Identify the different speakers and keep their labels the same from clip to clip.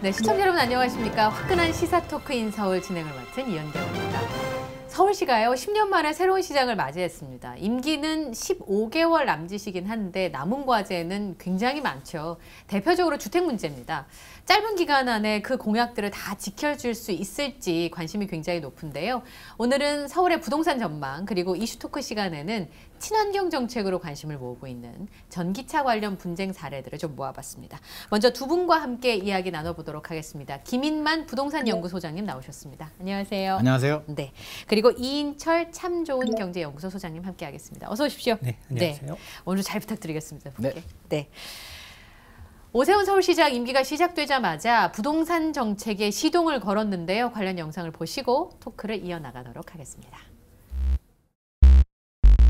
Speaker 1: 네, 시청자 여러분 안녕하십니까. 화끈한 시사 토크인 서울 진행을 맡은 이현경입니다. 서울시가요, 10년 만에 새로운 시장을 맞이했습니다. 임기는 15개월 남짓이긴 한데 남은 과제는 굉장히 많죠. 대표적으로 주택 문제입니다. 짧은 기간 안에 그 공약들을 다 지켜줄 수 있을지 관심이 굉장히 높은데요. 오늘은 서울의 부동산 전망 그리고 이슈 토크 시간에는 친환경 정책으로 관심을 모으고 있는 전기차 관련 분쟁 사례들을 좀 모아봤습니다. 먼저 두 분과 함께 이야기 나눠보도록 하겠습니다. 김인만 부동산 연구소장님 나오셨습니다. 안녕하세요.
Speaker 2: 안녕하세요.
Speaker 1: 네. 그리고 이인철 참 좋은 경제연구소 소장님 함께하겠습니다. 어서 오십시오.
Speaker 2: 네, 안녕하세요.
Speaker 1: 네. 오늘 잘 부탁드리겠습니다.
Speaker 2: 네.
Speaker 1: 네. 오세훈 서울시장 임기가 시작되자마자 부동산 정책에 시동을 걸었는데요. 관련 영상을 보시고 토크를 이어나가도록 하겠습니다.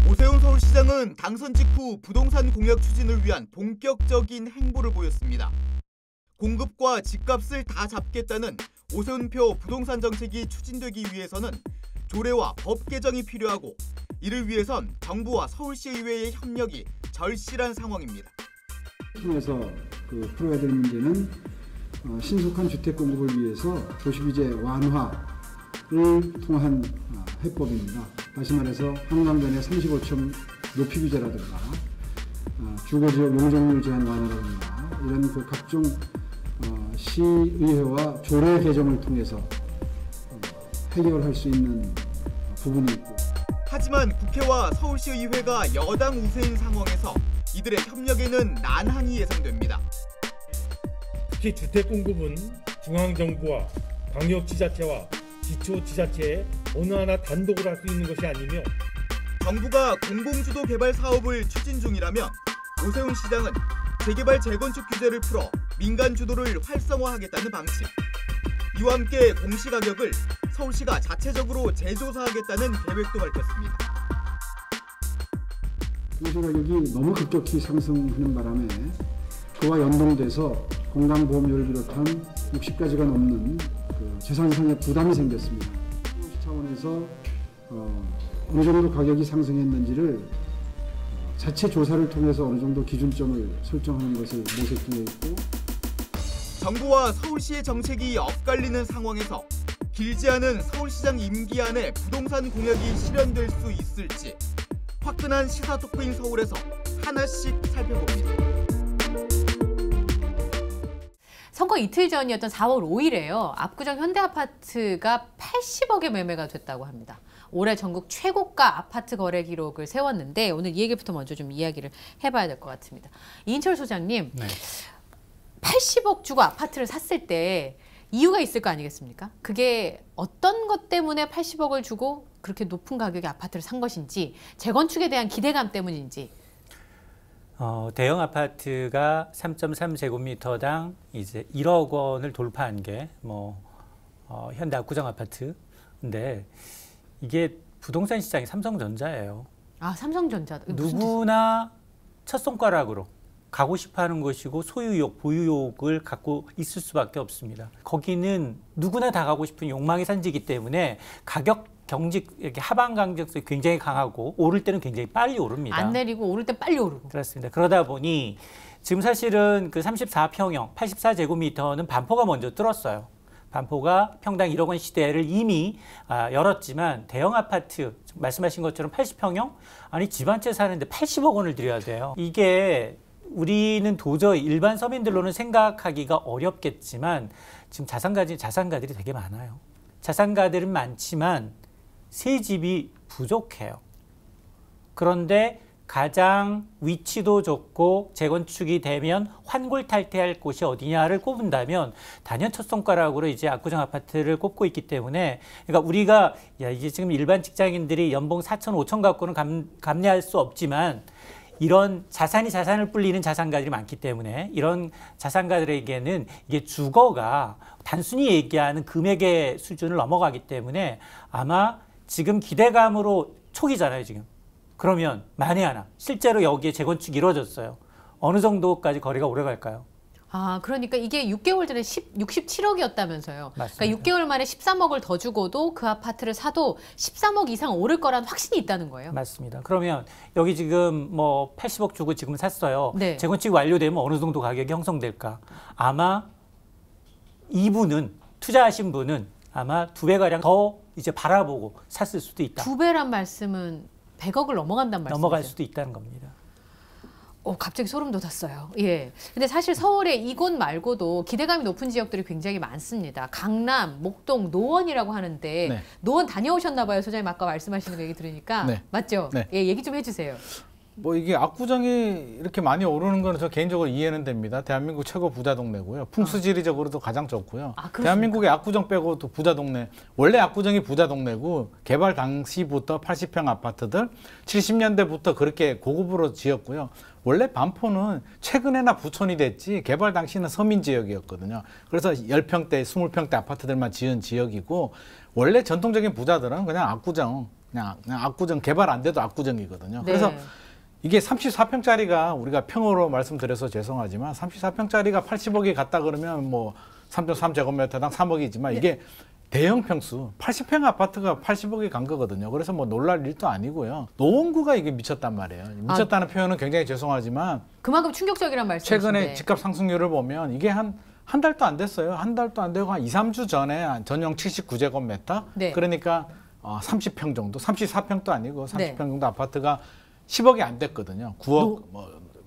Speaker 3: 오세훈 서울시장은 당선 직후 부동산 공약 추진을 위한 본격적인 행보를 보였습니다. 공급과 집값을 다 잡겠다는 오세훈표 부동산 정책이 추진되기 위해서는 조례와 법 개정이 필요하고 이를 위해선 정부와 서울시의회의 협력이 절실한 상황입니다.
Speaker 4: 통해서 풀어야 될 문제는 신속한 주택 공급을 위해서 도시규제 완화를 통한 해법입니다. 다시 말해서 한강변의 35층 높이 규제라든가 주거지역 용적률 제한 완화라든가 이런 각종 시의회와 조례 개정을 통해서 해결할 수 있는 부분이 있고.
Speaker 3: 하지만 국회와 서울시의회가 여당 우세인 상황에서 이들의 협력에는 난항이 예상됩니다.
Speaker 5: 특히 주택 공급은 중앙정부와 광역지자체와 기초지자체에 어느 하나 단독으로 할 수 있는 것이 아니며
Speaker 3: 정부가 공공주도 개발 사업을 추진 중이라면 오세훈 시장은 재개발 재건축 규제를 풀어 민간 주도를 활성화하겠다는 방침. 이와 함께 공시가격을 서울시가 자체적으로 재조사하겠다는 계획도 밝혔습니다.
Speaker 4: 공시가격이 너무 급격히 상승하는 바람에 그와 연동돼서 건강보험료를 비롯한 60가지가 넘는 재산상의 부담이 생겼습니다. 서울시 차원에서 어느 정도 가격이 상승했는지를 자체 조사를 통해서 어느 정도 기준점을 설정하는 것을 모색중에 있고,
Speaker 3: 정부와 서울시의 정책이 엇갈리는 상황에서 길지 않은 서울시장 임기 안에 부동산 공약이 실현될 수 있을지 화끈한 시사 토크인 서울에서 하나씩 살펴봅니다.
Speaker 1: 선거 이틀 전이었던 4월 5일에요. 압구정 현대아파트가 80억에 매매가 됐다고 합니다. 올해 전국 최고가 아파트 거래 기록을 세웠는데 오늘 이 얘기부터 먼저 좀 이야기를 해봐야 될 것 같습니다. 이인철 소장님, 네. 80억 주고 아파트를 샀을 때 이유가 있을 거 아니겠습니까? 그게 어떤 것 때문에 80억을 주고 그렇게 높은 가격의 아파트를 산 것인지, 재건축에 대한 기대감 때문인지.
Speaker 2: 대형 아파트가 3.3제곱미터당 이제 1억 원을 돌파한 게 현대 압구정 아파트인데 이게 부동산 시장이 삼성전자예요.
Speaker 1: 아, 삼성전자.
Speaker 2: 누구나 첫 손가락으로 가고 싶어하는 것이고 소유욕, 보유욕을 갖고 있을 수밖에 없습니다. 거기는 누구나 다 가고 싶은 욕망의 산지이기 때문에 가격 경직 이렇게 하방 강력성이 굉장히 강하고 오를 때는 굉장히 빨리 오릅니다.
Speaker 1: 안 내리고 오를 때 빨리 오르고.
Speaker 2: 그렇습니다. 그러다 보니 지금 사실은 그 34평형 84제곱미터는 반포가 먼저 뚫었어요. 반포가 평당 1억 원 시대를 이미 열었지만 대형 아파트 말씀하신 것처럼 80평형 아니 집 한 채 사는데 80억 원을 들여야 돼요. 이게 우리는 도저히 일반 서민들로는 생각하기가 어렵겠지만 지금 자산가들이 되게 많아요. 자산가들은 많지만 새 집이 부족해요. 그런데 가장 위치도 좋고 재건축이 되면 환골탈태할 곳이 어디냐를 꼽은다면 단연 첫 손가락으로 이제 압구정 아파트를 꼽고 있기 때문에, 그러니까 우리가 이게 지금 일반 직장인들이 연봉 4천, 5천 갖고는 감내할 수 없지만 이런 자산을 불리는 자산가들이 많기 때문에 이런 자산가들에게는 이게 주거가 단순히 얘기하는 금액의 수준을 넘어가기 때문에 아마 지금 기대감으로 초기잖아요, 지금. 그러면 만에 하나 실제로 여기에 재건축이 이루어졌어요. 어느 정도까지 거래가 오래 갈까요?
Speaker 1: 아, 그러니까 이게 6개월 전에 67억이었다면서요.
Speaker 2: 맞습니다.
Speaker 1: 그러니까 6개월 만에 13억을 더 주고도 그 아파트를 사도 13억 이상 오를 거란 확신이 있다는 거예요.
Speaker 2: 맞습니다. 그러면 여기 지금 80억 주고 지금 샀어요.
Speaker 1: 네.
Speaker 2: 재건축이 완료되면 어느 정도 가격이 형성될까? 아마 이분은 투자하신 분은 아마 2배가량 더 이제 바라보고 샀을 수도 있다.
Speaker 1: 2배란 말씀은 100억을 넘어간다는 말씀이죠?
Speaker 2: 넘어갈 수도 있다는 겁니다.
Speaker 1: 갑자기 소름 돋았어요. 예. 근데 사실 서울의 이곳 말고도 기대감이 높은 지역들이 굉장히 많습니다. 강남, 목동, 노원이라고 하는데
Speaker 6: 네.
Speaker 1: 노원 다녀오셨나 봐요. 소장님 아까 말씀하시는 거 얘기 들으니까.
Speaker 6: 네.
Speaker 1: 맞죠?
Speaker 6: 네.
Speaker 1: 예, 얘기 좀 해주세요.
Speaker 6: 뭐 이게 압구정이 이렇게 많이 오르는 거는 저 개인적으로 이해는 됩니다. 대한민국 최고 부자 동네고요. 풍수지리적으로도 가장 좋고요.
Speaker 1: 그렇습니까?
Speaker 6: 대한민국의 압구정 빼고도 부자 동네. 원래 압구정이 부자 동네고 개발 당시부터 80평 아파트들 70년대부터 그렇게 고급으로 지었고요. 원래 반포는 최근에나 부촌이 됐지 개발 당시는 서민 지역이었거든요. 그래서 10평대, 20평대 아파트들만 지은 지역이고 원래 전통적인 부자들은 그냥 압구정, 그냥 압구정 개발 안 돼도 압구정이거든요. 그래서
Speaker 1: 네.
Speaker 6: 이게 34평짜리가 우리가 평으로 말씀드려서 죄송하지만 34평짜리가 80억이 갔다 그러면 뭐 3.3제곱미터당 3억이지만 이게 대형 평수 80평 아파트가 80억이 간 거거든요. 그래서 뭐 놀랄 일도 아니고요. 노원구가 이게 미쳤단 말이에요. 미쳤다는 표현은 굉장히 죄송하지만
Speaker 1: 그만큼 충격적이란 말씀이신데.
Speaker 6: 최근에 집값 상승률을 보면 이게 한 달도 안 됐어요. 한 달도 안 되고 한 2, 3주 전에 전용 79제곱미터
Speaker 1: 네.
Speaker 6: 그러니까 30평 정도, 34평도 아니고 30평
Speaker 1: 네.
Speaker 6: 정도 아파트가 10억이 안 됐거든요. 9억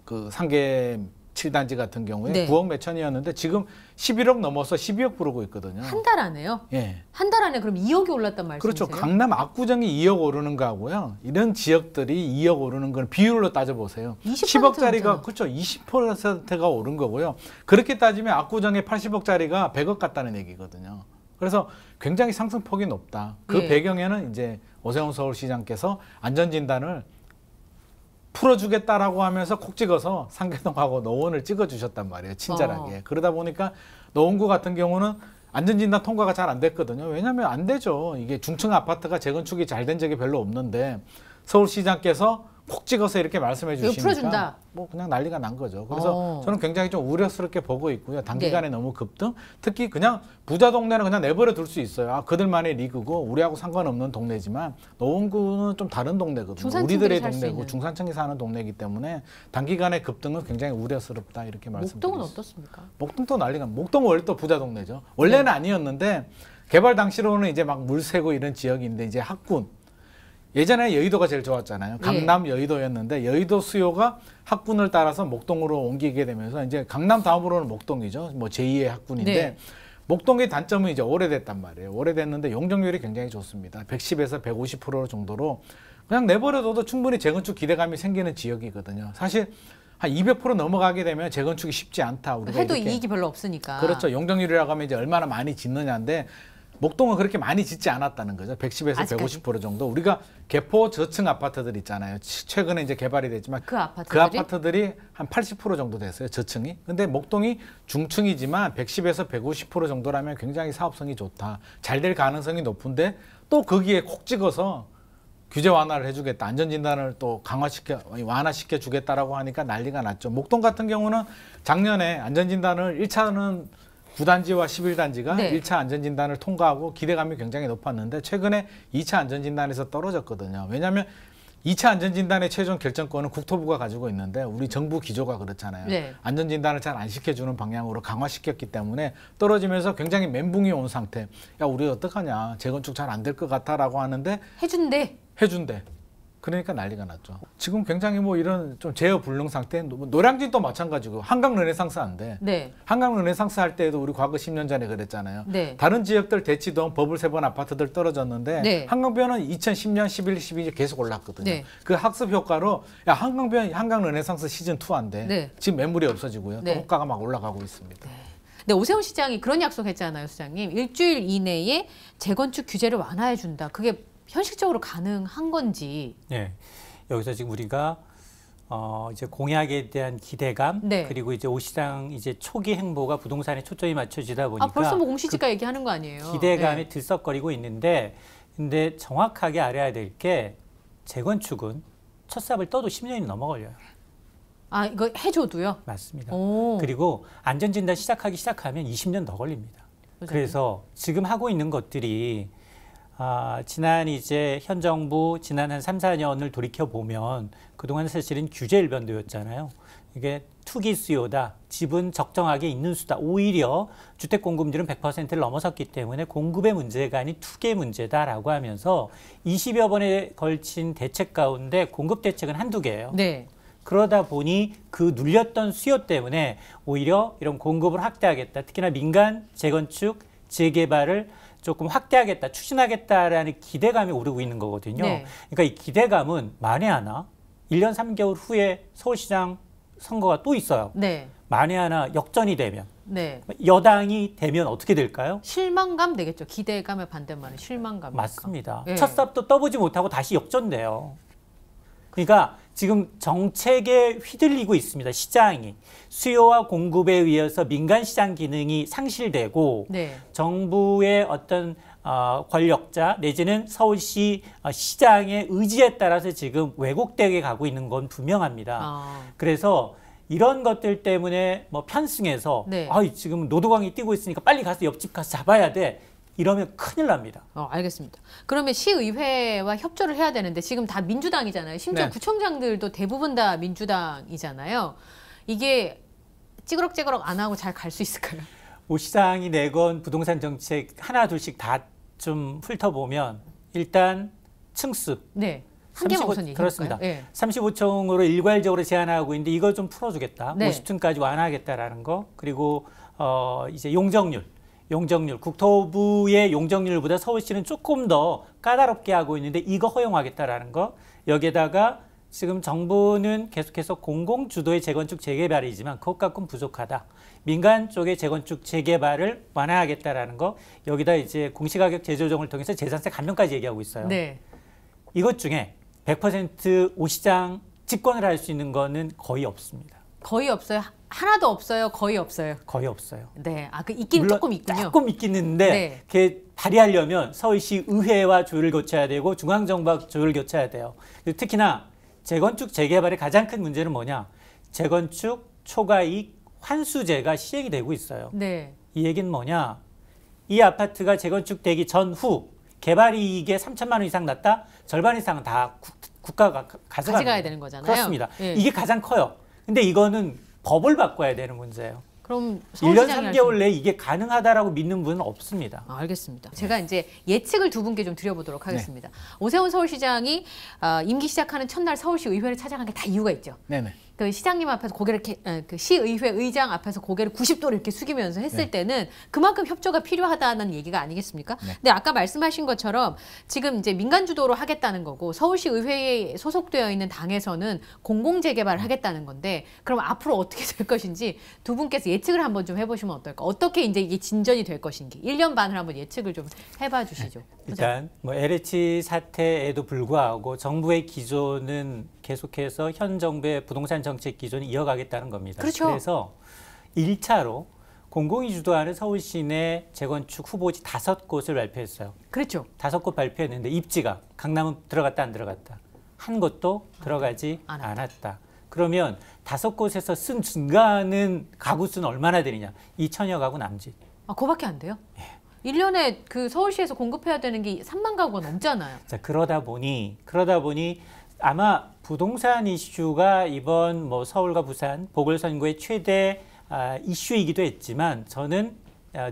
Speaker 6: 그 상계 7단지 같은 경우에
Speaker 1: 네.
Speaker 6: 9억 몇천이었는데 지금 11억 넘어서 12억 부르고 있거든요.
Speaker 1: 한 달 안에요?
Speaker 6: 예.
Speaker 1: 한 달 안에 그럼 2억이 올랐단 말씀이세요?
Speaker 6: 그렇죠. 강남 압구정이 2억 오르는 거하고요. 이런 지역들이 2억 오르는 건 비율로 따져보세요. 10억짜리가 그렇죠. 20%가 오른 거고요. 그렇게 따지면 압구정의 80억짜리가 100억 같다는 얘기거든요. 그래서 굉장히 상승폭이 높다. 그
Speaker 1: 예.
Speaker 6: 배경에는 이제 오세훈 서울시장께서 안전진단을 풀어주겠다라고 하면서 콕 찍어서 상계동하고 노원을 찍어주셨단 말이에요. 친절하게. 그러다 보니까 노원구 같은 경우는 안전진단 통과가 잘 안 됐거든요. 왜냐하면 안 되죠. 이게 중층 아파트가 재건축이 잘 된 적이 별로 없는데 서울시장께서 콕 찍어서 이렇게 말씀해 주시니까
Speaker 1: 풀어준다.
Speaker 6: 뭐 그냥 난리가 난 거죠. 그래서 저는 굉장히 좀 우려스럽게 보고 있고요. 단기간에
Speaker 1: 네.
Speaker 6: 너무 급등. 특히 그냥 부자 동네는 그냥 내버려 둘 수 있어요. 그들만의 리그고 우리하고 상관없는 동네지만 노원구는 좀 다른 동네거든요. 우리들의 동네고 중산층이 사는 동네이기 때문에 단기간에 급등은 굉장히 우려스럽다 이렇게 말씀드립니다.
Speaker 1: 목동은 어떻습니까?
Speaker 6: 목동도 난리가. 목동은 원래 또 부자 동네죠. 원래는 아니었는데 개발 당시로는 이제 막 물 새고 이런 지역인데 이제 학군. 예전에 여의도가 제일 좋았잖아요. 강남 여의도였는데 여의도 수요가 학군을 따라서 목동으로 옮기게 되면서 이제 강남 다음으로는 목동이죠. 뭐 제2의 학군인데
Speaker 1: 네.
Speaker 6: 목동의 단점은 이제 오래됐단 말이에요. 오래됐는데 용적률이 굉장히 좋습니다. 110에서 150% 정도로 그냥 내버려둬도 충분히 재건축 기대감이 생기는 지역이거든요. 사실 한 200% 넘어가게 되면 재건축이 쉽지 않다. 우리가
Speaker 1: 해도
Speaker 6: 이렇게.
Speaker 1: 이익이 별로 없으니까.
Speaker 6: 그렇죠. 용적률이라고 하면 이제 얼마나 많이 짓느냐인데 목동은 그렇게 많이 짓지 않았다는 거죠. 110에서
Speaker 1: 아직까지?
Speaker 6: 150% 정도. 우리가 개포 저층 아파트들 있잖아요. 최근에 이제 개발이 됐지만
Speaker 1: 그
Speaker 6: 아파트들이 한 80% 정도 됐어요. 저층이. 근데 목동이 중층이지만 110에서 150% 정도라면 굉장히 사업성이 좋다. 잘 될 가능성이 높은데 또 거기에 콕 찍어서 규제 완화를 해주겠다. 안전진단을 또 완화시켜 주겠다라고 하니까 난리가 났죠. 목동 같은 경우는 작년에 안전진단을 1차는 9단지와 11단지가
Speaker 1: 네.
Speaker 6: 1차 안전진단을 통과하고 기대감이 굉장히 높았는데 최근에 2차 안전진단에서 떨어졌거든요. 왜냐하면 2차 안전진단의 최종 결정권은 국토부가 가지고 있는데 우리 정부 기조가 그렇잖아요.
Speaker 1: 네.
Speaker 6: 안전진단을 잘 안 시켜주는 방향으로 강화시켰기 때문에 떨어지면서 굉장히 멘붕이 온 상태. 야 우리 어떡하냐. 재건축 잘 안 될 것 같아라고 하는데 해준대. 그러니까 난리가 났죠. 지금 굉장히 뭐 이런 좀 제어불능 상태. 노량진도 마찬가지고 한강 르네상스 안 돼.
Speaker 1: 네.
Speaker 6: 한강 르네상스 할 때도 우리 과거 10년 전에 그랬잖아요.
Speaker 1: 네.
Speaker 6: 다른 지역들 대치동 버블3번 아파트들 떨어졌는데
Speaker 1: 네.
Speaker 6: 한강변은 2010년, 11, 12 계속 올랐거든요.
Speaker 1: 네.
Speaker 6: 그 학습 효과로 야 한강 르네상스 시즌 2 안 돼.
Speaker 1: 네.
Speaker 6: 지금 매물이 없어지고요.
Speaker 1: 네.
Speaker 6: 또 호가가 막 올라가고 있습니다.
Speaker 1: 네, 오세훈 시장이 그런 약속했잖아요, 시장님. 일주일 이내에 재건축 규제를 완화해 준다. 그게 현실적으로 가능한 건지.
Speaker 2: 네. 여기서 지금 우리가 이제 공약에 대한 기대감
Speaker 1: 네.
Speaker 2: 그리고 이제 오 시장 이제 초기 행보가 부동산에 초점이 맞춰지다 보니까
Speaker 1: 벌써 뭐 공시지가 얘기하는 거 아니에요?
Speaker 2: 기대감이
Speaker 1: 네.
Speaker 2: 들썩거리고 있는데 근데 정확하게 알아야 될 게 재건축은 첫 삽을 떠도 10년이 넘어 걸려요.
Speaker 1: 이거 해줘도요?
Speaker 2: 맞습니다.
Speaker 1: 오.
Speaker 2: 그리고 안전진단 시작하면 20년 더 걸립니다. 그래서 지금 하고 있는 것들이 지난 이제 현 정부 지난 한 3, 4년을 돌이켜 보면 그동안 사실은 규제 일변도였잖아요. 이게 투기 수요다, 집은 적정하게 있는 수다. 오히려 주택 공급률은 100%를 넘어섰기 때문에 공급의 문제가 아닌 투기의 문제다라고 하면서 20여 번에 걸친 대책 가운데 공급 대책은 한두 개예요.
Speaker 1: 네.
Speaker 2: 그러다 보니 그 눌렸던 수요 때문에 오히려 이런 공급을 확대하겠다. 특히나 민간 재건축, 재개발을 조금 확대하겠다, 추진하겠다라는 기대감이 오르고 있는 거거든요.
Speaker 1: 네.
Speaker 2: 그러니까 이 기대감은 만에 하나 1년 3개월 후에 서울시장 선거가 또 있어요.
Speaker 1: 네.
Speaker 2: 만에 하나 역전이 되면,
Speaker 1: 네.
Speaker 2: 여당이 되면 어떻게 될까요?
Speaker 1: 실망감 되겠죠. 기대감의 반대말은 실망감.
Speaker 2: 맞습니다.
Speaker 1: 네.
Speaker 2: 첫 삽도 떠보지 못하고 다시 역전돼요. 그러니까 지금 정책에 휘둘리고 있습니다. 시장이. 수요와 공급에 의해서 민간 시장 기능이 상실되고
Speaker 1: 네.
Speaker 2: 정부의 어떤 권력자 내지는 서울시 시장의 의지에 따라서 지금 왜곡되게 가고 있는 건 분명합니다. 그래서 이런 것들 때문에 뭐 편승해서
Speaker 1: 네.
Speaker 2: 지금 노도광이 뛰고 있으니까 빨리 가서 옆집 가서 잡아야 돼. 이러면 큰일 납니다.
Speaker 1: 알겠습니다. 그러면 시의회와 협조를 해야 되는데 지금 다 민주당이잖아요. 심지어
Speaker 6: 네.
Speaker 1: 구청장들도 대부분 다 민주당이잖아요. 이게 찌그럭찌그럭 안 하고 잘 갈 수 있을까요?
Speaker 2: 오 시장이 내건 부동산 정책 하나 둘씩 다 좀 훑어보면 일단 층수.
Speaker 1: 네. 한 개만 우선 얘기해
Speaker 2: 그렇습니다.
Speaker 1: 볼까요? 네.
Speaker 2: 35층으로 일괄적으로 제한하고 있는데 이거 좀 풀어주겠다.
Speaker 1: 네.
Speaker 2: 50층까지 완화하겠다라는 거. 그리고 이제 용적률. 국토부의 용적률보다 서울시는 조금 더 까다롭게 하고 있는데 이거 허용하겠다라는 거. 여기에다가 지금 정부는 계속해서 공공주도의 재건축 재개발이지만 그것 갖고는 부족하다. 민간 쪽의 재건축 재개발을 완화하겠다라는 거. 여기다 이제 공시가격 재조정을 통해서 재산세 감면까지 얘기하고 있어요.
Speaker 1: 네.
Speaker 2: 이것 중에 100% 오시장 집권을 할 수 있는 거는 거의 없습니다.
Speaker 1: 거의 없어요. 하나도 없어요. 거의 없어요.
Speaker 2: 거의 없어요.
Speaker 1: 네. 그 있긴
Speaker 2: 물론
Speaker 1: 조금 있군요.
Speaker 2: 조금 있긴 있는데
Speaker 1: 네.
Speaker 2: 그게 발휘하려면 서울시 의회와 조율을 거쳐야 되고 중앙정부와 조율을 거쳐야 돼요. 특히나 재건축 재개발의 가장 큰 문제는 뭐냐? 재건축 초과이익 환수제가 시행이 되고 있어요.
Speaker 1: 네.
Speaker 2: 이 얘기는 뭐냐? 이 아파트가 재건축되기 전후 개발 이익에 3천만 원 이상 났다? 절반 이상은 다 국가가
Speaker 1: 가져가야 되는 거잖아요.
Speaker 2: 그렇습니다.
Speaker 1: 네.
Speaker 2: 이게 가장 커요. 근데 이거는 법을 바꿔야 되는 문제예요.
Speaker 1: 그럼
Speaker 2: 1년 3개월 내에 이게 가능하다라고 믿는 분은 없습니다.
Speaker 1: 알겠습니다. 제가 이제 예측을 두 분께 좀 드려보도록 하겠습니다. 오세훈 서울시장이 임기 시작하는 첫날 서울시 의회를 찾아간 게 다 이유가 있죠.
Speaker 6: 네네.
Speaker 1: 그 시장님 앞에서 고개를 이렇게 그 시의회 의장 앞에서 고개를 90도로 이렇게 숙이면서 했을 때는 그만큼 협조가 필요하다는 얘기가 아니겠습니까? 근데 아까 말씀하신 것처럼 지금 이제 민간 주도로 하겠다는 거고 서울시 의회에 소속되어 있는 당에서는 공공 재개발을 하겠다는 건데 그럼 앞으로 어떻게 될 것인지 두 분께서 예측을 한번 좀 해보시면 어떨까? 어떻게 이제 이게 진전이 될 것인지 1년 반을 한번 예측을 좀 해봐 주시죠.
Speaker 2: 일단 뭐 LH 사태에도 불구하고 정부의 기조는 계속해서 현 정부의 부동산 정책 기조는 이어가겠다는 겁니다.
Speaker 1: 그렇죠.
Speaker 2: 그래서 1차로 공공이 주도하는 서울 시내 재건축 후보지 5곳을 발표했어요.
Speaker 1: 그렇죠.
Speaker 2: 5곳 발표했는데 입지가 강남은 들어갔다 안 들어갔다. 한 곳도 들어가지 않았다. 그러면 5곳에서 쓴 증가하는 가구 수는 얼마나 되느냐? 2천여 가구 남짓.
Speaker 1: 그거밖에 안 돼요? 1년에 그 서울시에서 공급해야 되는 게 3만 가구가 넘잖아요.
Speaker 2: 자, 그러다 보니 아마 부동산 이슈가 이번 뭐 서울과 부산 보궐선거의 최대 이슈이기도 했지만 저는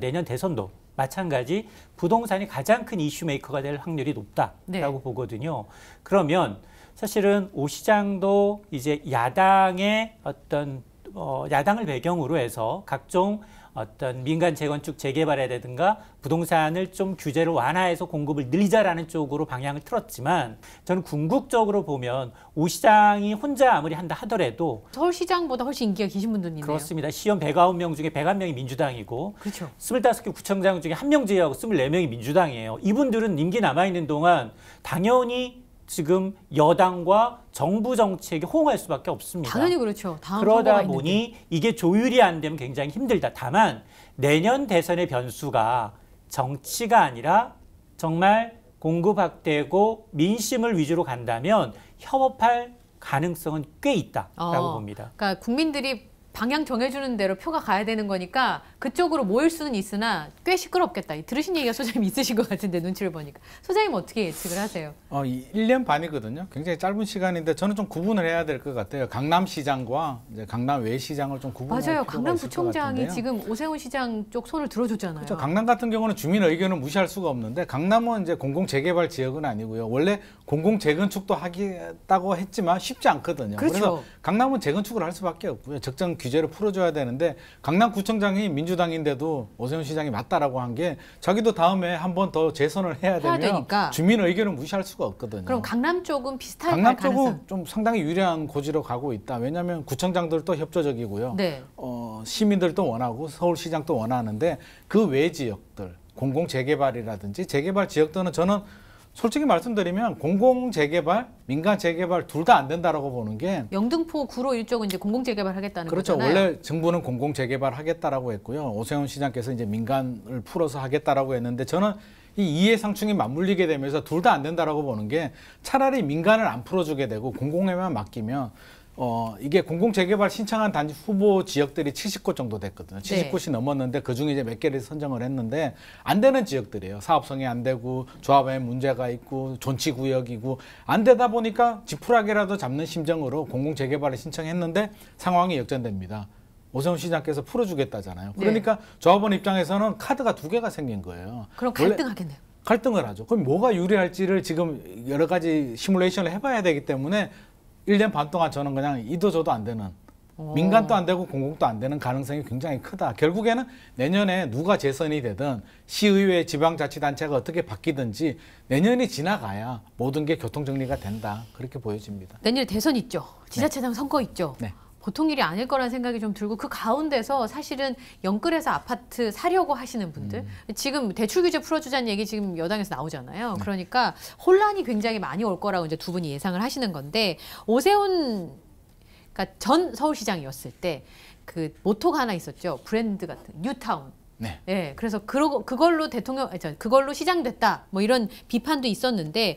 Speaker 2: 내년 대선도 마찬가지 부동산이 가장 큰 이슈 메이커가 될 확률이 높다라고 보거든요. 그러면 사실은 오 시장도 이제 야당의 어떤 야당을 배경으로 해서 각종 어떤 민간 재건축 재개발이라든가 부동산을 좀 규제를 완화해서 공급을 늘리자라는 쪽으로 방향을 틀었지만 저는 궁극적으로 보면 오 시장이 혼자 아무리 한다 하더라도
Speaker 1: 서울시장보다 훨씬 인기가 계신 분들이 있네요.
Speaker 2: 그렇습니다. 시의원 109명 중에 101명이 민주당이고
Speaker 1: 그렇죠.
Speaker 2: 25개 구청장 중에 1명 제외하고 24명이 민주당이에요. 이분들은 임기 남아있는 동안 당연히 지금 여당과 정부 정책에 호응할 수밖에 없습니다.
Speaker 1: 당연히 그렇죠.
Speaker 2: 그러다 보니 이게 조율이 안 되면 굉장히 힘들다. 다만 내년 대선의 변수가 정치가 아니라 정말 공급 확대고 민심을 위주로 간다면 협업할 가능성은 꽤 있다라고 봅니다.
Speaker 1: 그러니까 국민들이 방향 정해주는 대로 표가 가야 되는 거니까 그쪽으로 모일 수는 있으나 꽤 시끄럽겠다. 들으신 얘기가 소장님 있으신 것 같은데 눈치를 보니까. 소장님 어떻게 예측을 하세요?
Speaker 6: 1년 반이거든요. 굉장히 짧은 시간인데 저는 좀 구분을 해야 될 것 같아요. 강남시장과 이제 강남 외시장을 좀 구분할
Speaker 1: 맞아요.
Speaker 6: 필요가 있을 것
Speaker 1: 강남구청장이
Speaker 6: 같은데요.
Speaker 1: 지금 오세훈 시장 쪽 손을 들어줬잖아요.
Speaker 6: 그렇죠. 강남 같은 경우는 주민 의견을 무시할 수가 없는데 강남은 이제 공공 재개발 지역은 아니고요. 원래 공공 재건축도 하겠다고 했지만 쉽지 않거든요.
Speaker 1: 그렇죠.
Speaker 6: 그래서 강남은 재건축을 할 수밖에 없고요. 적정 규제를 풀어줘야 되는데 강남구청장이 민주당인데도 오세훈 시장이 맞다라고 한 게 자기도 다음에 한 번 더 재선을 해야 되면
Speaker 1: 되니까.
Speaker 6: 주민 의견을 무시할 수가 없거든요.
Speaker 1: 그럼 강남 쪽은 비슷할
Speaker 6: 강남
Speaker 1: 가능성.
Speaker 6: 쪽은 좀 상당히 유리한 고지로 가고 있다. 왜냐하면 구청장들도 협조적이고요.
Speaker 1: 네.
Speaker 6: 시민들도 원하고 서울시장도 원하는데 그 외 지역들 공공 재개발이라든지 재개발 지역들은 저는 솔직히 말씀드리면 공공 재개발, 민간 재개발 둘 다 안 된다라고 보는 게
Speaker 1: 영등포 구로 이쪽은 이제 공공 재개발 하겠다는
Speaker 6: 그렇죠.
Speaker 1: 거잖아요.
Speaker 6: 원래 정부는 공공 재개발 하겠다라고 했고요. 오세훈 시장께서 이제 민간을 풀어서 하겠다라고 했는데 저는 이 이해상충이 맞물리게 되면서 둘 다 안 된다라고 보는 게 차라리 민간을 안 풀어주게 되고 공공에만 맡기면 이게 공공 재개발 신청한 단지 후보 지역들이 70곳 정도 됐거든요. 70곳이 넘었는데 그중에 이제 몇 개를 선정을 했는데 안 되는 지역들이에요. 사업성이 안 되고 조합에 문제가 있고 존치 구역이고 안 되다 보니까 지푸라기라도 잡는 심정으로 공공 재개발을 신청했는데 상황이 역전됩니다. 오세훈 시장께서 풀어주겠다잖아요. 그러니까 조합원 입장에서는 카드가 두 개가 생긴 거예요.
Speaker 1: 그럼 갈등하겠네요.
Speaker 6: 갈등을 하죠. 그럼 뭐가 유리할지를 지금 여러 가지 시뮬레이션을 해봐야 되기 때문에 1년 반 동안 저는 그냥 이도 저도 안 되는 민간도 안 되고 공공도 안 되는 가능성이 굉장히 크다. 결국에는 내년에 누가 재선이 되든 시의회 지방자치단체가 어떻게 바뀌든지 내년이 지나가야 모든 게 교통정리가 된다. 그렇게 보여집니다.
Speaker 1: 내년에 대선 있죠. 지자체장 선거 있죠.
Speaker 6: 네.
Speaker 1: 보통 일이 아닐 거라는 생각이 좀 들고 그 가운데서 사실은 영끌에서 아파트 사려고 하시는 분들 지금 대출 규제 풀어주자는 얘기 지금 여당에서 나오잖아요. 그러니까 혼란이 굉장히 많이 올 거라고 이제 두 분이 예상을 하시는 건데 오세훈 그러니까 전 서울시장이었을 때 그 모토가 하나 있었죠. 브랜드 같은 뉴타운.
Speaker 6: 네.
Speaker 1: 네, 그래서 그걸로 그걸로 시장됐다. 뭐 이런 비판도 있었는데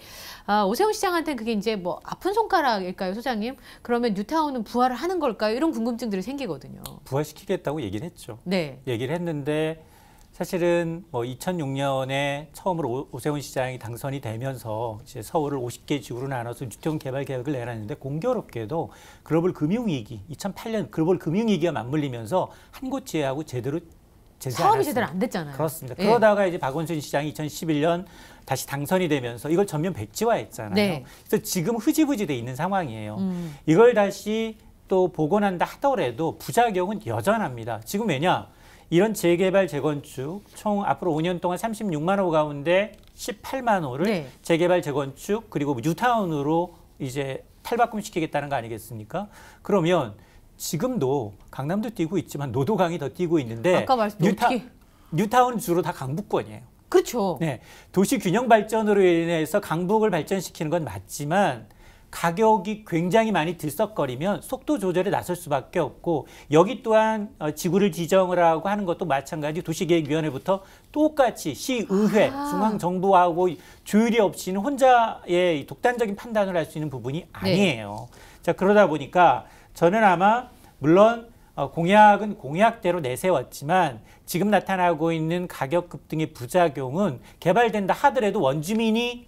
Speaker 1: 오세훈 시장한테는 그게 이제 뭐 아픈 손가락일까요, 소장님? 그러면 뉴타운은 부활을 하는 걸까요? 이런 궁금증들이 생기거든요.
Speaker 2: 부활시키겠다고 얘기를 했죠.
Speaker 1: 네.
Speaker 2: 얘기를 했는데 사실은 뭐 2006년에 처음으로 오세훈 시장이 당선이 되면서 이제 서울을 50개 지구로 나눠서 뉴타운 개발 계획을 내놨는데 공교롭게도 글로벌 금융위기, 2008년 글로벌 금융위기가 맞물리면서 한 곳 제외하고 제대로
Speaker 1: 사업이 제대로 안 됐잖아요.
Speaker 2: 그렇습니다.
Speaker 1: 네.
Speaker 2: 그러다가 이제 박원순 시장이 2011년 다시 당선이 되면서 이걸 전면 백지화했잖아요.
Speaker 1: 네.
Speaker 2: 그래서 지금 흐지부지 돼 있는 상황이에요. 이걸 다시 또 복원한다 하더라도 부작용은 여전합니다. 지금 왜냐? 이런 재개발, 재건축 총 앞으로 5년 동안 36만 호 가운데 18만 호를
Speaker 1: 네.
Speaker 2: 재개발, 재건축 그리고 뉴타운으로 이제 탈바꿈시키겠다는 거 아니겠습니까? 그러면 지금도 강남도 뛰고 있지만 노도강이 더 뛰고 있는데
Speaker 1: 아까 말씀드린
Speaker 2: 뉴타운 주로 다 강북권이에요.
Speaker 1: 그렇죠.
Speaker 2: 네, 도시 균형 발전으로 인해서 강북을 발전시키는 건 맞지만 가격이 굉장히 많이 들썩거리면 속도 조절에 나설 수밖에 없고 여기 또한 지구를 지정을 하고 하는 것도 마찬가지 도시계획위원회부터 똑같이 시의회, 중앙정부하고 조율이 없이는 혼자의 독단적인 판단을 할 수 있는 부분이 아니에요. 자, 그러다 보니까 저는 아마 물론 공약은 공약대로 내세웠지만 지금 나타나고 있는 가격 급등의 부작용은 개발된다 하더라도 원주민이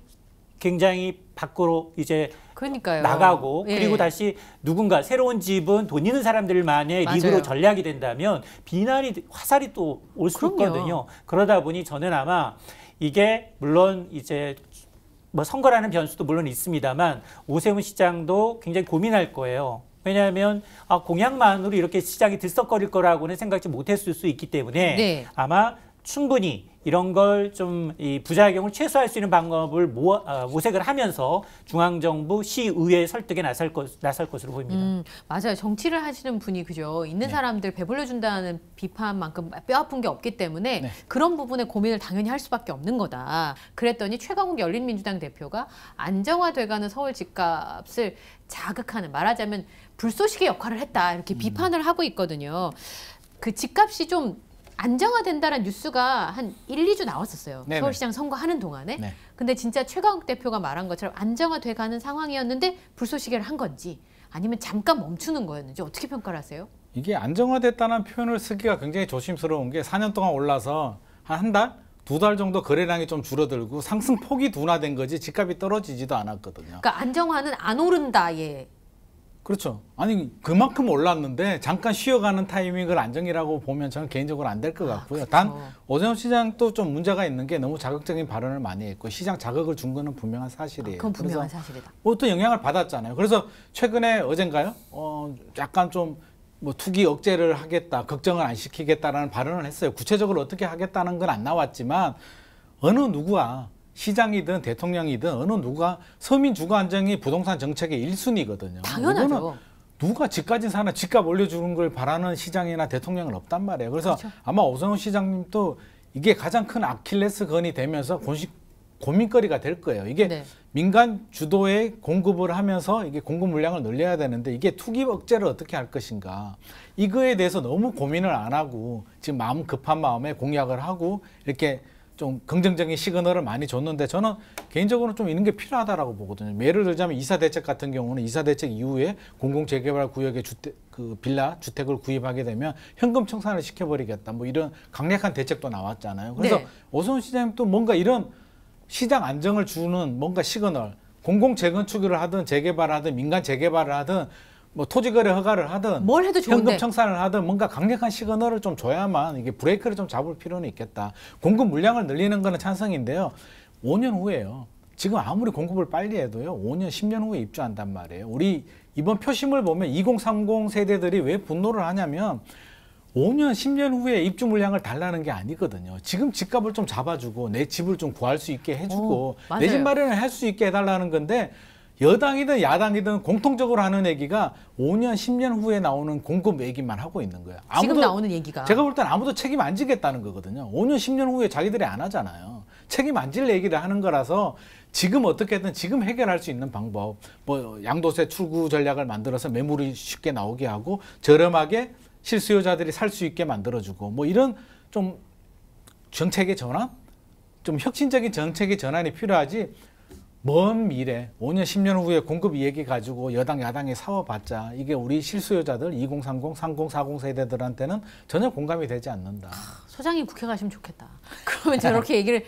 Speaker 2: 굉장히 밖으로 이제
Speaker 1: 그러니까요.
Speaker 2: 나가고
Speaker 1: 예.
Speaker 2: 그리고 다시 누군가 새로운 집은 돈 있는 사람들만의
Speaker 1: 맞아요.
Speaker 2: 리그로 전략이 된다면 비난이 화살이 또 올 수
Speaker 1: 그럼요.
Speaker 2: 있거든요. 그러다 보니 저는 아마 이게 물론 이제 뭐 선거라는 변수도 물론 있습니다만 오세훈 시장도 굉장히 고민할 거예요. 왜냐하면 공약만으로 이렇게 시장이 들썩거릴 거라고는 생각지 못했을 수 있기 때문에
Speaker 1: 네.
Speaker 2: 아마 충분히 이런 걸 좀 이 부작용을 최소화할 수 있는 방법을 모색을 하면서 중앙정부, 시의회 설득에 나설 것으로 보입니다.
Speaker 1: 맞아요. 정치를 하시는 분이 그죠. 있는 사람들 배불려준다는 비판만큼 뼈아픈 게 없기 때문에 그런 부분에 고민을 당연히 할 수밖에 없는 거다. 그랬더니 최강욱 열린민주당 대표가 안정화돼가는 서울 집값을 자극하는 말하자면 불쏘시개 역할을 했다. 이렇게 비판을 하고 있거든요. 그 집값이 좀 안정화된다는 뉴스가 한 1, 2주 나왔었어요.
Speaker 6: 네네.
Speaker 1: 서울시장 선거하는 동안에.
Speaker 6: 네.
Speaker 1: 근데 진짜 최강욱 대표가 말한 것처럼 안정화돼 가는 상황이었는데 불쏘시개를 한 건지 아니면 잠깐 멈추는 거였는지 어떻게 평가를 하세요?
Speaker 6: 이게 안정화됐다는 표현을 쓰기가 굉장히 조심스러운 게 4년 동안 올라서 한 달, 2달 정도 거래량이 좀 줄어들고 상승폭이 둔화된 거지 집값이 떨어지지도 않았거든요.
Speaker 1: 그러니까 안정화는 안 오른다. 예.
Speaker 6: 그렇죠. 아니 그만큼 올랐는데 잠깐 쉬어가는 타이밍을 안정이라고 보면 저는 개인적으로 안 될 것 같고요.
Speaker 1: 그렇죠.
Speaker 6: 단 오세훈 시장도 좀 문제가 있는 게 너무 자극적인 발언을 많이 했고 시장 자극을 준 거는 분명한 사실이에요.
Speaker 1: 그건 분명한
Speaker 6: 그래서
Speaker 1: 사실이다.
Speaker 6: 또 영향을 받았잖아요. 그래서 최근에 어젠가요? 약간 좀 뭐 투기 억제를 하겠다, 걱정을 안 시키겠다라는 발언을 했어요. 구체적으로 어떻게 하겠다는 건 안 나왔지만 어느 누구가 시장이든 대통령이든 어느 누가 서민 주거 안정이 부동산 정책의 1순위거든요.
Speaker 1: 당연하죠.
Speaker 6: 누가 집 가진 사람 집값 올려주는 걸 바라는 시장이나 대통령은 없단 말이에요. 그래서
Speaker 1: 그렇죠.
Speaker 6: 아마 오세훈 시장님도 이게 가장 큰 아킬레스건이 되면서 고민거리가 될 거예요. 이게
Speaker 1: 네.
Speaker 6: 민간 주도의 공급을 하면서 이게 공급 물량을 늘려야 되는데 이게 투기 억제를 어떻게 할 것인가. 이거에 대해서 너무 고민을 안 하고 지금 마음 급한 마음에 공약을 하고 이렇게 좀 긍정적인 시그널을 많이 줬는데 저는 개인적으로 좀 이런 게 필요하다라고 보거든요. 예를 들자면 이사대책 같은 경우는 이사대책 이후에 공공재개발 구역의 빌라 주택을 구입하게 되면 현금 청산을 시켜버리겠다. 뭐 이런 강력한 대책도 나왔잖아요. 그래서
Speaker 1: 네.
Speaker 6: 오세훈 시장님도 뭔가 이런 시장 안정을 주는 뭔가 시그널, 공공 재건축을 하든 재개발을 하든 민간 재개발을 하든 뭐 토지거래 허가를 하든
Speaker 1: 뭘 해도 좋은데.
Speaker 6: 현금 청산을 하든 뭔가 강력한 시그널을 좀 줘야만 이게 브레이크를 좀 잡을 필요는 있겠다. 공급 물량을 늘리는 거는 찬성인데요. 5년 후에요. 지금 아무리 공급을 빨리 해도요. 5년, 10년 후에 입주한단 말이에요. 우리 이번 표심을 보면 2030 세대들이 왜 분노를 하냐면 5년, 10년 후에 입주 물량을 달라는 게 아니거든요. 지금 집값을 좀 잡아주고 내 집을 좀 구할 수 있게 해주고
Speaker 1: 맞아요.
Speaker 6: 내 집 마련을 할 수 있게 해달라는 건데 여당이든 야당이든 공통적으로 하는 얘기가 5년, 10년 후에 나오는 공급 얘기만 하고 있는 거예요.
Speaker 1: 지금 나오는 얘기가.
Speaker 6: 제가 볼 때는 아무도 책임 안 지겠다는 거거든요. 5년, 10년 후에 자기들이 안 하잖아요. 책임 안 질 얘기를 하는 거라서 지금 어떻게든 지금 해결할 수 있는 방법, 뭐 양도세 출구 전략을 만들어서 매물이 쉽게 나오게 하고 저렴하게 실수요자들이 살 수 있게 만들어주고 뭐 이런 좀 정책의 전환? 좀 혁신적인 정책의 전환이 필요하지 먼 미래 5년 10년 후에 공급 얘기 가지고 여당 야당이 싸워봤자 이게 우리 실수요자들 2030, 3040 세대들한테는 전혀 공감이 되지 않는다.
Speaker 1: 소장님 국회 가시면 좋겠다. 그러면 저렇게 얘기를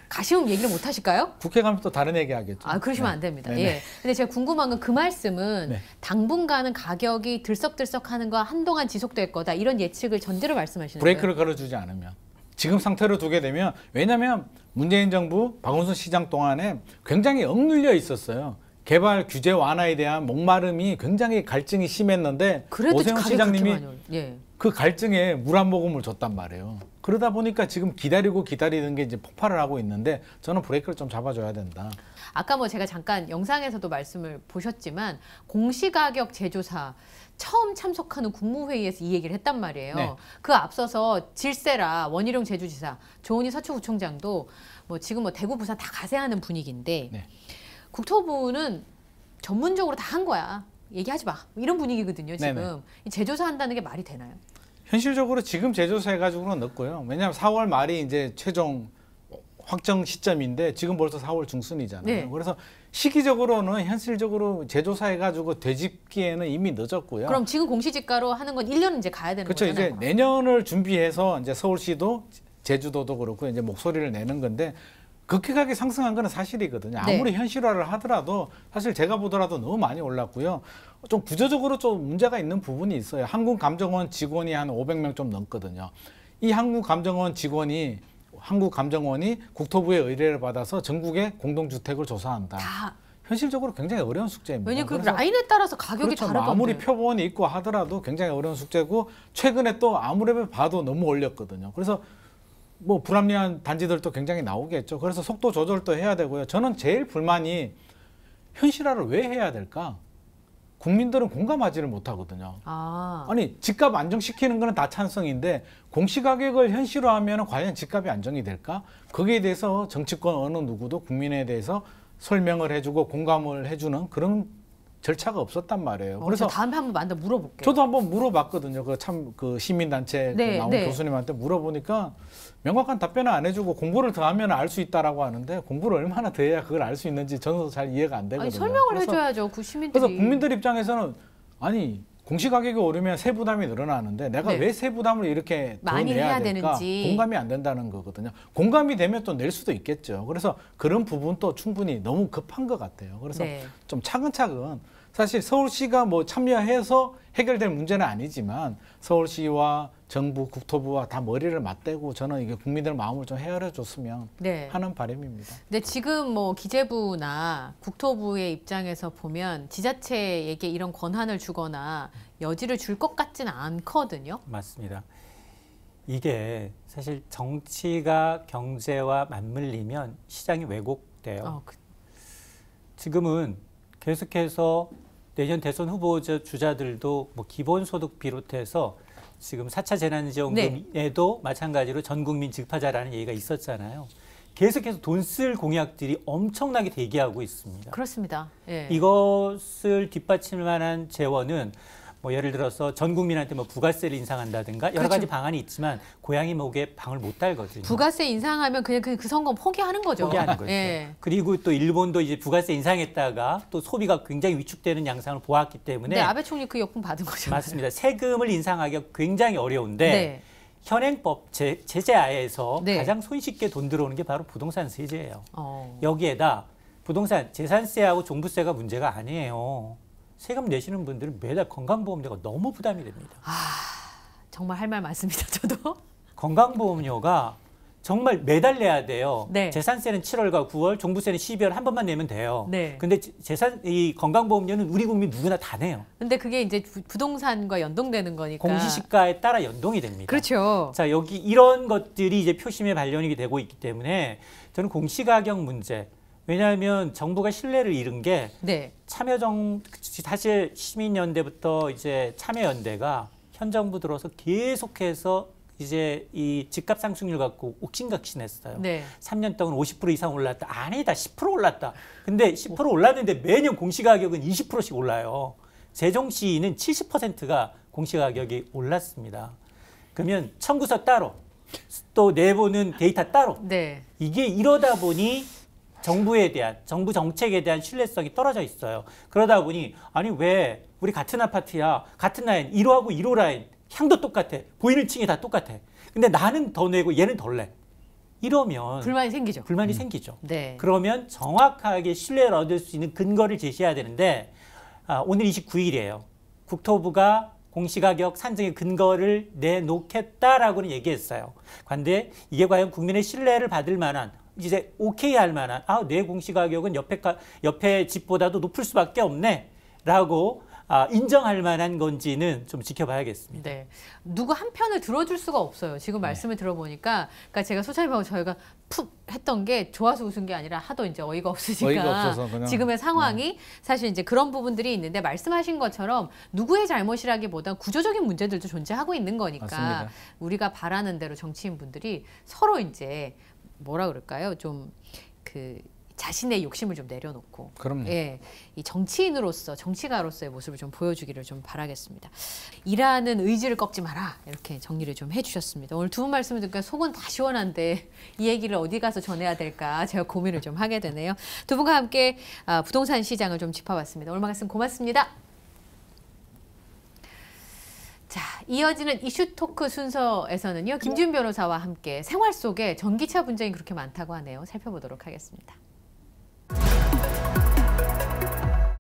Speaker 1: 가시면 얘기를 못 하실까요?
Speaker 6: 국회 가면 또 다른 얘기 하겠죠.
Speaker 1: 아, 그러시면
Speaker 6: 네.
Speaker 1: 안 됩니다.
Speaker 6: 네네.
Speaker 1: 예. 근데 제가 궁금한 건 그 말씀은
Speaker 6: 네.
Speaker 1: 당분간은 가격이 들썩들썩하는 거 한동안 지속될 거다. 이런 예측을 전제로 말씀하시는 거예요.
Speaker 6: 브레이크를 걸어주지 않으면. 지금 상태로 두게 되면 왜냐하면 문재인 정부 박원순 시장 동안에 굉장히 억눌려 있었어요. 개발 규제 완화에 대한 목마름이 굉장히 갈증이 심했는데
Speaker 1: 그래도
Speaker 6: 오세훈
Speaker 1: 가격이
Speaker 6: 시장님이
Speaker 1: 그렇게 많이 예.
Speaker 6: 그 갈증에 물 한 모금을 줬단 말이에요. 그러다 보니까 지금 기다리는 게 이제 폭발을 하고 있는데 저는 브레이크를 좀 잡아줘야 된다.
Speaker 1: 아까 뭐 제가 잠깐 영상에서도 말씀을 보셨지만 공시가격 제조사 처음 참석하는 국무회의에서 이 얘기를 했단 말이에요.
Speaker 6: 네.
Speaker 1: 그 앞서서 질세라 원희룡 제주지사, 조은희 서초구청장도 뭐 지금 뭐 대구, 부산 다 가세하는 분위기인데
Speaker 6: 네.
Speaker 1: 국토부는 전문적으로 다 한 거야. 얘기하지 마. 이런 분위기거든요. 지금
Speaker 6: 네네.
Speaker 1: 이 제조사 한다는 게 말이 되나요?
Speaker 6: 현실적으로 지금 제조사 해가지고는 넣고요. 왜냐하면 4월 말이 이제 최종 확정 시점인데 지금 벌써 4월 중순이잖아요.
Speaker 1: 네.
Speaker 6: 그래서 시기적으로는 현실적으로 제조사 해가지고 되짚기에는 이미 늦었고요.
Speaker 1: 그럼 지금 공시지가로 하는 건 1년은 이제 가야 되는
Speaker 6: 그렇죠.
Speaker 1: 거잖아요.
Speaker 6: 이제 내년을 준비해서 이제 서울시도 제주도도 그렇고 이제 목소리를 내는 건데 급격하게 상승한 거는 사실이거든요.
Speaker 1: 네.
Speaker 6: 아무리 현실화를 하더라도 사실 제가 보더라도 너무 많이 올랐고요. 좀 구조적으로 좀 문제가 있는 부분이 있어요. 한국감정원 직원이 한 500명 좀 넘거든요. 이 한국감정원이 국토부의 의뢰를 받아서 전국의 공동주택을 조사한다.
Speaker 1: 다.
Speaker 6: 현실적으로 굉장히 어려운 숙제입니다.
Speaker 1: 왜냐면 그
Speaker 6: 그래서
Speaker 1: 라인에 따라서 가격이
Speaker 6: 그렇죠.
Speaker 1: 다르던데.
Speaker 6: 아무리 표본이 있고 하더라도 굉장히 어려운 숙제고 최근에 또 아무리 봐도 너무 올렸거든요. 그래서 뭐 불합리한 단지들도 굉장히 나오겠죠. 그래서 속도 조절도 해야 되고요. 저는 제일 불만이 현실화를 왜 해야 될까? 국민들은 공감하지를 못하거든요. 아니 집값 안정시키는 거는 다 찬성인데 공시가격을 현실화하면 과연 집값이 안정이 될까? 거기에 대해서 정치권 어느 누구도 국민에 대해서 설명을 해주고 공감을 해주는 그런 절차가 없었단 말이에요.
Speaker 1: 그래서 다음에 한번 물어볼게요.
Speaker 6: 저도 한번 물어봤거든요. 그 시민단체
Speaker 1: 네,
Speaker 6: 나온
Speaker 1: 네.
Speaker 6: 교수님한테 물어보니까 명확한 답변을 안 해주고 공부를 더 하면 알 수 있다라고 하는데 공부를 얼마나 더 해야 그걸 알 수 있는지 저는 잘 이해가 안 되거든요.
Speaker 1: 아니, 설명을
Speaker 6: 그래서
Speaker 1: 해줘야죠. 그 시민들이.
Speaker 6: 그래서 국민들 입장에서는 아니 공시가격이 오르면 세부담이 늘어나는데 내가
Speaker 1: 네.
Speaker 6: 왜 세부담을 이렇게 더
Speaker 1: 많이
Speaker 6: 내야
Speaker 1: 해야
Speaker 6: 될까?
Speaker 1: 되는지.
Speaker 6: 공감이 안 된다는 거거든요. 공감이 되면 또 낼 수도 있겠죠. 그래서 그런 부분도 충분히 너무 급한 것 같아요. 그래서
Speaker 1: 네.
Speaker 6: 좀 차근차근 사실 서울시가 뭐 참여해서 해결될 문제는 아니지만 서울시와 정부, 국토부와 다 머리를 맞대고 저는 이게 국민들 마음을 좀 헤아려 줬으면
Speaker 1: 네.
Speaker 6: 하는 바람입니다.
Speaker 1: 근데 지금 뭐 기재부나 국토부의 입장에서 보면 지자체에게 이런 권한을 주거나 여지를 줄 것 같지는 않거든요.
Speaker 2: 맞습니다. 이게 사실 정치가 경제와 맞물리면 시장이 왜곡돼요. 지금은 계속해서 내년 대선 후보자 주자들도 뭐 기본소득 비롯해서 지금 4차 재난지원금에도 마찬가지로 전 국민 지급하자라는 얘기가 있었잖아요. 계속해서 돈 쓸 공약들이 엄청나게 대기하고 있습니다.
Speaker 1: 그렇습니다. 예.
Speaker 2: 이것을 뒷받칠 만한 재원은 뭐 예를 들어서 전 국민한테 뭐 부가세를 인상한다든가 여러
Speaker 1: 그렇죠.
Speaker 2: 가지 방안이 있지만 고양이 목에 방을 못 달거든요.
Speaker 1: 부가세 인상하면 그냥 그 선거 포기하는 거죠.
Speaker 2: 포기하는 거죠.
Speaker 1: 예.
Speaker 2: 그리고 또 일본도 이제 부가세 인상했다가 또 소비가 굉장히 위축되는 양상을 보았기 때문에
Speaker 1: 네, 아베 총리 그 역풍 받은 거죠.
Speaker 2: 맞습니다. 세금을 인상하기가 굉장히 어려운데
Speaker 1: 네.
Speaker 2: 현행법 제재하에서
Speaker 1: 네.
Speaker 2: 가장 손쉽게 돈 들어오는 게 바로 부동산 세제예요.
Speaker 1: 어.
Speaker 2: 여기에다 부동산 재산세하고 종부세가 문제가 아니에요. 세금 내시는 분들은 매달 건강보험료가 너무 부담이 됩니다.
Speaker 1: 정말 할 말 많습니다. 저도.
Speaker 2: 건강보험료가 정말 매달 내야 돼요.
Speaker 1: 네.
Speaker 2: 재산세는 7월과 9월, 종부세는 12월 한 번만 내면 돼요.
Speaker 1: 네.
Speaker 2: 근데 이 건강보험료는 우리 국민 누구나 다 내요.
Speaker 1: 근데 그게 이제 부동산과 연동되는 거니까.
Speaker 2: 공시시가에 따라 연동이 됩니다.
Speaker 1: 그렇죠.
Speaker 2: 자, 여기 이런 것들이 이제 표심에 반영이 되고 있기 때문에 저는 공시가격 문제. 왜냐하면 정부가 신뢰를 잃은 게
Speaker 1: 네.
Speaker 2: 사실 시민연대부터 이제 참여연대가 현 정부 들어서 계속해서 이제 이 집값 상승률 갖고 옥신각신했어요.
Speaker 1: 네.
Speaker 2: 3년 동안 50% 이상 올랐다. 아니다, 10% 올랐다. 근데 10% 올랐는데 매년 공시가격은 20%씩 올라요. 세종시는 70%가 공시가격이 올랐습니다. 그러면 청구서 따로, 또 내보는 데이터 따로.
Speaker 1: 네.
Speaker 2: 이게 이러다 보니 정부에 대한, 정부 정책에 대한 신뢰성이 떨어져 있어요. 그러다 보니 아니 왜 우리 같은 아파트야, 같은 라인, 1호하고 1호 라인 향도 똑같아, 보이는 층이 다 똑같아. 근데 나는 더 내고 얘는 덜 내. 이러면
Speaker 1: 불만이 생기죠.
Speaker 2: 불만이 생기죠.
Speaker 1: 네.
Speaker 2: 그러면 정확하게 신뢰를 얻을 수 있는 근거를 제시해야 되는데 오늘 29일이에요. 국토부가 공시가격 산정의 근거를 내놓겠다라고는 얘기했어요. 그런데 이게 과연 국민의 신뢰를 받을 만한, 이제 오케이 할 만한, 내 공시가격은 옆에 집보다도 높을 수밖에 없네 라고 인정할 만한 건지는 좀 지켜봐야겠습니다.
Speaker 1: 네. 누구 한 편을 들어줄 수가 없어요. 지금 말씀을 들어보니까, 그러니까 제가 소장님하고 저희가 푹 했던 게 좋아서 웃은 게 아니라 하도 이제 어이가 없으니까
Speaker 6: 어이가 없어서 그냥,
Speaker 1: 지금의 상황이 사실 이제 그런 부분들이 있는데, 말씀하신 것처럼 누구의 잘못이라기보단 구조적인 문제들도 존재하고 있는 거니까
Speaker 6: 맞습니다.
Speaker 1: 우리가 바라는 대로 정치인분들이 서로 이제 뭐라 그럴까요? 좀 자신의 욕심을 좀 내려놓고,
Speaker 6: 그럼요.
Speaker 1: 예, 이 정치인으로서, 정치가로서의 모습을 좀 보여주기를 좀 바라겠습니다. 일하는 의지를 꺾지 마라, 이렇게 정리를 좀 해주셨습니다. 오늘 두 분 말씀을 듣니까 속은 다 시원한데 이 얘기를 어디 가서 전해야 될까 제가 고민을 좀 하게 되네요. 두 분과 함께 부동산 시장을 좀 짚어봤습니다. 오늘 말씀 고맙습니다. 자, 이어지는 이슈 토크 순서에서는요, 김지훈 변호사와 함께 생활 속에 전기차 분쟁이 그렇게 많다고 하네요. 살펴보도록 하겠습니다.